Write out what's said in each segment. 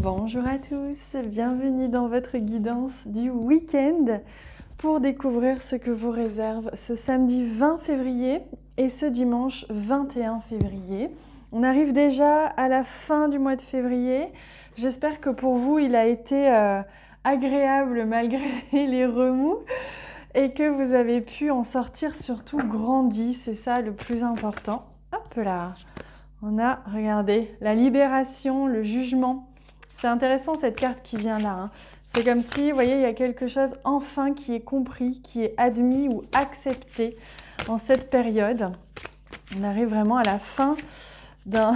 Bonjour à tous, bienvenue dans votre guidance du week-end pour découvrir ce que vous réserve ce samedi 20 février et ce dimanche 21 février. On arrive déjà à la fin du mois de février. J'espère que pour vous, il a été agréable malgré les remous et que vous avez pu en sortir surtout grandi. C'est ça le plus important. Hop là, on a, regardez, la libération, le jugement. C'est intéressant cette carte qui vient là. Hein. C'est comme si, vous voyez, il y a quelque chose enfin qui est compris, qui est admis ou accepté en cette période. On arrive vraiment à la fin d'un...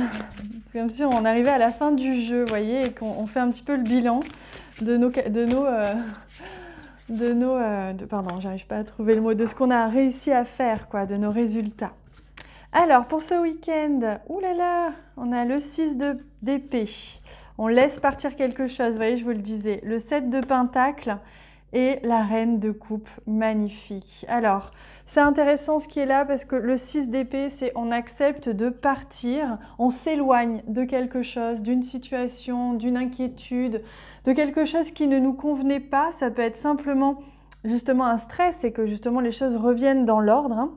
comme si on arrivait à la fin du jeu, vous voyez, et qu'on fait un petit peu le bilan pardon, j'arrive pas à trouver le mot, de ce qu'on a réussi à faire, quoi, de nos résultats. Alors, pour ce week-end, oulala, on a le 6 d'épée. On laisse partir quelque chose, vous voyez, je vous le disais. Le 7 de pentacle et la reine de coupe, magnifique. Alors, c'est intéressant ce qui est là parce que le 6 d'épée, c'est on accepte de partir, on s'éloigne de quelque chose, d'une situation, d'une inquiétude, de quelque chose qui ne nous convenait pas. Ça peut être simplement, justement, un stress et que justement les choses reviennent dans l'ordre, hein.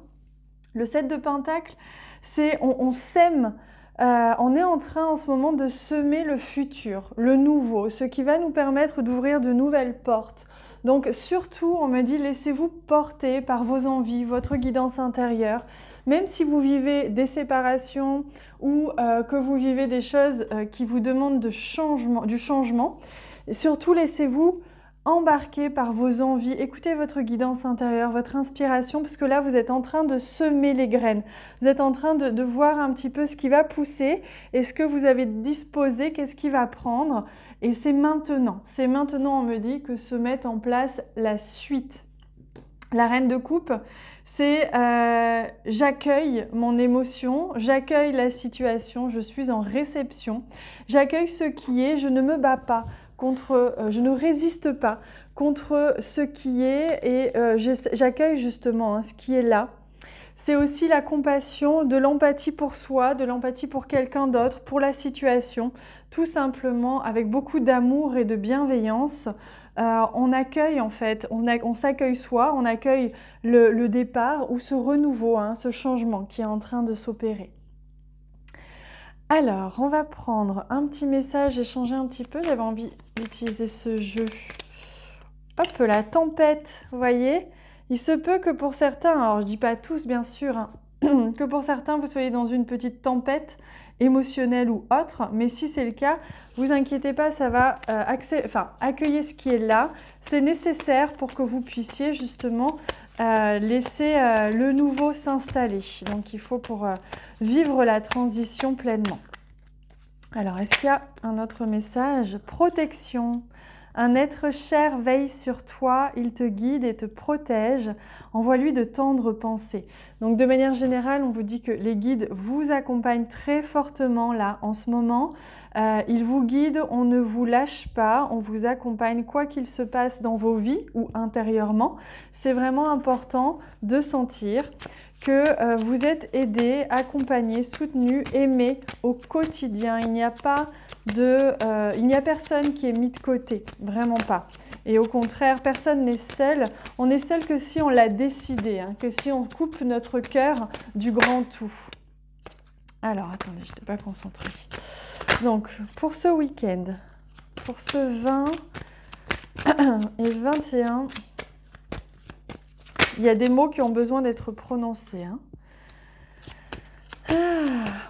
Le 7 de pentacle, c'est on sème, on est en train en ce moment de semer le futur, le nouveau, ce qui va nous permettre d'ouvrir de nouvelles portes. Donc surtout, on me dit, laissez-vous porter par vos envies, votre guidance intérieure. Même si vous vivez des séparations ou que vous vivez des choses qui vous demandent du changement, et surtout laissez-vous embarqué par vos envies, écoutez votre guidance intérieure, votre inspiration, parce que là, vous êtes en train de semer les graines. Vous êtes en train de voir un petit peu ce qui va pousser et ce que vous avez disposé, qu'est-ce qui va prendre. Et c'est maintenant, on me dit, que se met en place la suite. La reine de coupe, c'est j'accueille mon émotion, j'accueille la situation, je suis en réception, j'accueille ce qui est, je ne me bats pas. Je ne résiste pas contre ce qui est et j'accueille justement ce qui est là. C'est aussi la compassion, de l'empathie pour soi, de l'empathie pour quelqu'un d'autre, pour la situation, tout simplement avec beaucoup d'amour et de bienveillance. On accueille en fait, on s'accueille soi, on accueille le départ ou ce renouveau, hein, ce changement qui est en train de s'opérer. Alors, on va prendre un petit message, échanger un petit peu. J'avais envie d'utiliser ce jeu. Hop, la tempête, vous voyez. Il se peut que pour certains, alors je ne dis pas tous bien sûr, hein, que pour certains vous soyez dans une petite tempête émotionnelle ou autre, mais si c'est le cas, vous inquiétez pas, ça va accueillir ce qui est là. C'est nécessaire pour que vous puissiez justement laisser le nouveau s'installer. Donc il faut pour vivre la transition pleinement. Alors, est-ce qu'il y a un autre message? Protection. Un être cher veille sur toi, il te guide et te protège. Envoie-lui de tendres pensées. Donc, de manière générale, on vous dit que les guides vous accompagnent très fortement là, en ce moment. Ils vous guident, on ne vous lâche pas, on vous accompagne quoi qu'il se passe dans vos vies ou intérieurement. C'est vraiment important de sentir que vous êtes aidé, accompagné, soutenu, aimé au quotidien. Il n'y a personne qui est mis de côté, vraiment pas. Et au contraire, personne n'est seul. On est seul que si on l'a décidé, hein, que si on coupe notre cœur du grand tout. Alors, attendez, je n'étais pas concentrée. Donc, pour ce week-end, pour ce 20 et 21... il y a des mots qui ont besoin d'être prononcés. Hein.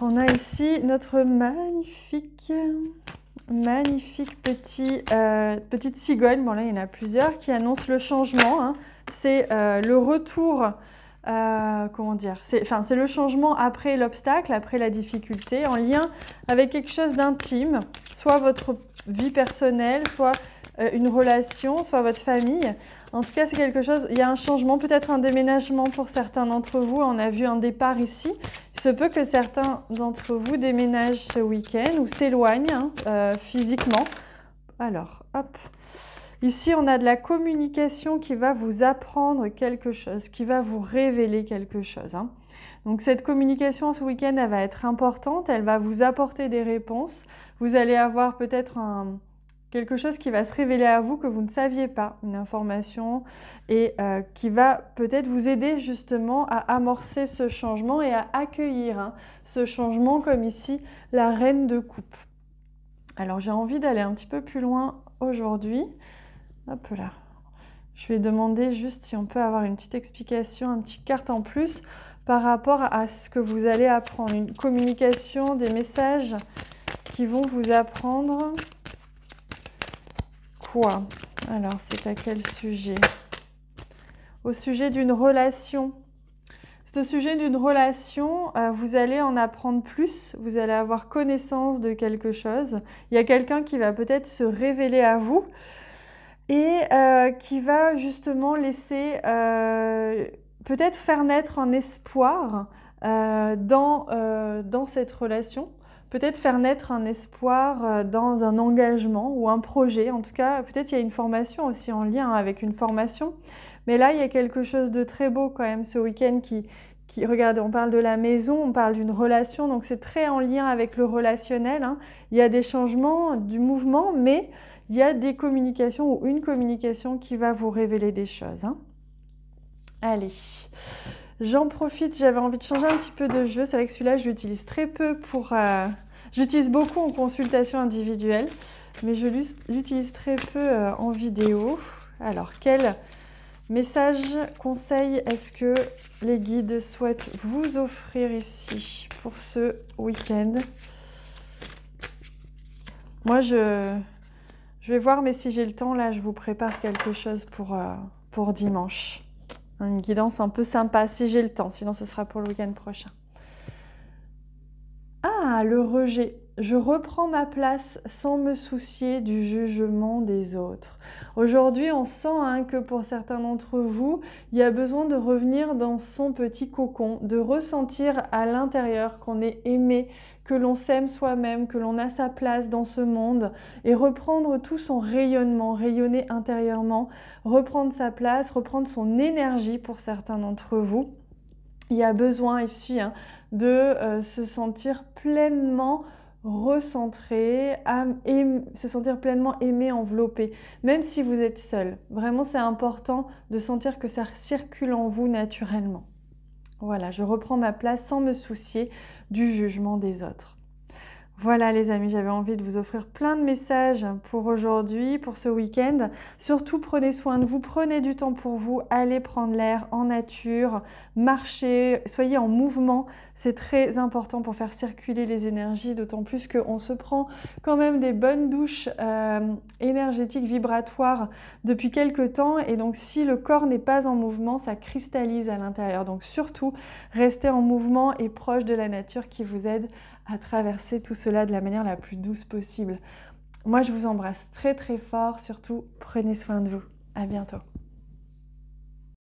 On a ici notre magnifique petite cigogne. Bon là, il y en a plusieurs qui annoncent le changement. Hein. C'est le retour, comment dire, c'est le changement après l'obstacle, après la difficulté, en lien avec quelque chose d'intime, soit votre vie personnelle, soit une relation, soit votre famille. En tout cas, c'est quelque chose, il y a un changement, peut-être un déménagement pour certains d'entre vous. On a vu un départ ici. Il se peut que certains d'entre vous déménagent ce week-end ou s'éloignent physiquement. Alors, hop. Ici, on a de la communication qui va vous apprendre quelque chose, qui va vous révéler quelque chose. Hein. Donc cette communication ce week-end, elle va être importante, elle va vous apporter des réponses. Vous allez avoir peut-être quelque chose qui va se révéler à vous que vous ne saviez pas, une information, et qui va peut-être vous aider justement à amorcer ce changement et à accueillir ce changement, comme ici, la reine de coupe. Alors j'ai envie d'aller un petit peu plus loin aujourd'hui. Hop là. Je vais demander juste si on peut avoir une petite explication, une petite carte en plus par rapport à ce que vous allez apprendre. Une communication, des messages qui vont vous apprendre quoi? Alors, c'est à quel sujet? Au sujet d'une relation. C'est au sujet d'une relation, vous allez en apprendre plus, vous allez avoir connaissance de quelque chose. Il y a quelqu'un qui va peut-être se révéler à vous et qui va justement laisser, peut-être faire naître un espoir dans cette relation. Peut-être faire naître un espoir dans un engagement ou un projet. En tout cas, peut-être il y a une formation aussi en lien avec une formation. Mais là, il y a quelque chose de très beau quand même ce week-end qui regardez, on parle de la maison, on parle d'une relation, donc c'est très en lien avec le relationnel. Il y a des changements, du mouvement, mais il y a des communications ou une communication qui va vous révéler des choses. Allez, j'en profite, j'avais envie de changer un petit peu de jeu. C'est vrai que celui-là, je l'utilise très peu pour... j'utilise beaucoup en consultation individuelle, mais je l'utilise très peu en vidéo. Alors, quel message, conseil est-ce que les guides souhaitent vous offrir ici pour ce week-end? Moi, je vais voir, mais si j'ai le temps, là, je vous prépare quelque chose pour dimanche. Une guidance un peu sympa, si j'ai le temps. Sinon, ce sera pour le week-end prochain. Ah, le rejet. Je reprends ma place sans me soucier du jugement des autres. Aujourd'hui, on sent que pour certains d'entre vous, il y a besoin de revenir dans son petit cocon, de ressentir à l'intérieur qu'on est aimé, que l'on s'aime soi-même, que l'on a sa place dans ce monde et reprendre tout son rayonnement, rayonner intérieurement, reprendre sa place, reprendre son énergie pour certains d'entre vous. Il y a besoin ici de se sentir pleinement recentré, se sentir pleinement aimé, enveloppé, même si vous êtes seul. Vraiment, c'est important de sentir que ça circule en vous naturellement. Voilà, je reprends ma place sans me soucier du jugement des autres. Voilà les amis, j'avais envie de vous offrir plein de messages pour aujourd'hui, pour ce week-end. Surtout, prenez soin de vous, prenez du temps pour vous, allez prendre l'air en nature, marchez, soyez en mouvement. C'est très important pour faire circuler les énergies, d'autant plus qu'on se prend quand même des bonnes douches énergétiques, vibratoires depuis quelques temps. Et donc, si le corps n'est pas en mouvement, ça cristallise à l'intérieur. Donc, surtout, restez en mouvement et proche de la nature qui vous aide à traverser tout cela de la manière la plus douce possible. Moi, je vous embrasse très très fort. Surtout, prenez soin de vous. À bientôt.